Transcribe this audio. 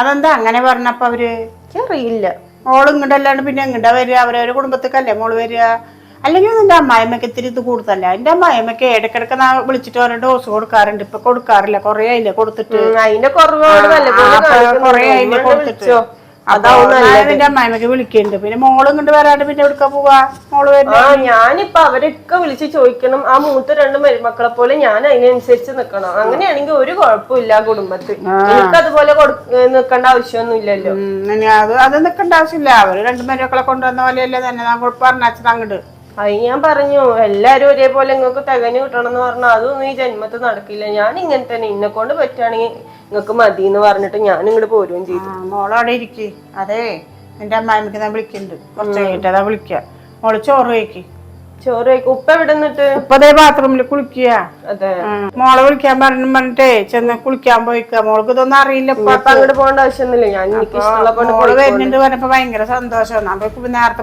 അതെന്താ അങ്ങനെ പറഞ്ഞപ്പോ അവര്? അറിയില്ല. മോള് ഇങ്ങോട്ടല്ലാണ്ട് പിന്നെ എങ്ങോട്ടാ വരിക? അവരവരുടെ കുടുംബത്തേക്കല്ലേ മോള് വരിക? അല്ലെങ്കിൽ എന്റെ അമ്മായിമ്മക്ക് ഇത്തിരി ഇത് കൂടുതലല്ല. എന്റെ അമ്മായിമ്മക്ക് ഇടക്കിടക്ക് വിളിച്ചിട്ട് ഓരോ ഡോസ് കൊടുക്കാറുണ്ട്. ഇപ്പൊ കൊടുക്കാറില്ല, കൊറേ ആയില്ലേ കൊടുത്തിട്ട്. അതിന്റെ കുറവോട് കൊറേ ആയില്ലേ കൊടുത്തിട്ട്. എന്റെ അമ്മായിമ്മക്ക് വിളിക്കുന്നുണ്ട്. പിന്നെ മോള് ഇങ്ങോട്ട് വരാണ്ട് പിന്നെ എവിടുക്ക പോവാ? മോള് ഞാനിപ്പൊ അവരൊക്കെ വിളിച്ച് ചോദിക്കണം. ആ മൂത്ത 2 മരുമക്കളെ പോലെ ഞാൻ അതിനനുസരിച്ച് നിക്കണം. അങ്ങനെയാണെങ്കിൽ ഒരു കുഴപ്പമില്ല കുടുംബത്തിൽ. എനിക്ക് അതുപോലെ നിക്കേണ്ട ആവശ്യമൊന്നും ഇല്ലല്ലോ. അത് നിക്കണ്ട ആവശ്യമില്ല. അവര് 2 മരുമക്കളെ കൊണ്ടുവന്ന പോലെയല്ലേ തന്നെ പറഞ്ഞത് അങ്ങോട്ട്. അത് ഞാൻ പറഞ്ഞു, എല്ലാരും ഒരേപോലെ നിങ്ങൾക്ക് തികഞ്ഞു കിട്ടണം എന്ന് പറഞ്ഞാൽ അതൊന്നും ഈ ജന്മത്തിൽ നടക്കില്ല. ഞാൻ ഇങ്ങനെ തന്നെ, ഇന്നെ കൊണ്ട് പറ്റുകയാണെങ്കിൽ നിങ്ങൾക്ക് മതി എന്ന് പറഞ്ഞിട്ട് ഞാൻ ഇങ്ങോട്ട് പോരുകയും ചെയ്തു. മോളവിടെ ഇരിക്ക്. അതെ, എന്റെ അമ്മായിമ്മക്ക് ഞാൻ വിളിക്കുന്നുണ്ട്. കുറച്ച് കഴിഞ്ഞിട്ട് വിളിക്ക. മോള് ചോറ് കഴിക്ക്. ചോറ് കഴിക്കും. ഉപ്പ എവിടെ നിന്നിട്ട്? ഉപ്പതേ ബാത്റൂമിൽ കുളിക്കുക. അതെ, മോളെ വിളിക്കാൻ പറഞ്ഞിട്ടേ ചെന്ന് കുളിക്കാൻ പോയിക്ക. മോൾക്ക് ഇതൊന്നും അറിയില്ല. അങ്ങോട്ട് പോകേണ്ട ആവശ്യമൊന്നുമില്ല. ഞാൻ എനിക്ക് ഇഷ്ടമുള്ള മോള് വരുന്നുണ്ട് പറഞ്ഞപ്പോ ഭയങ്കര സന്തോഷം. നേരത്തെ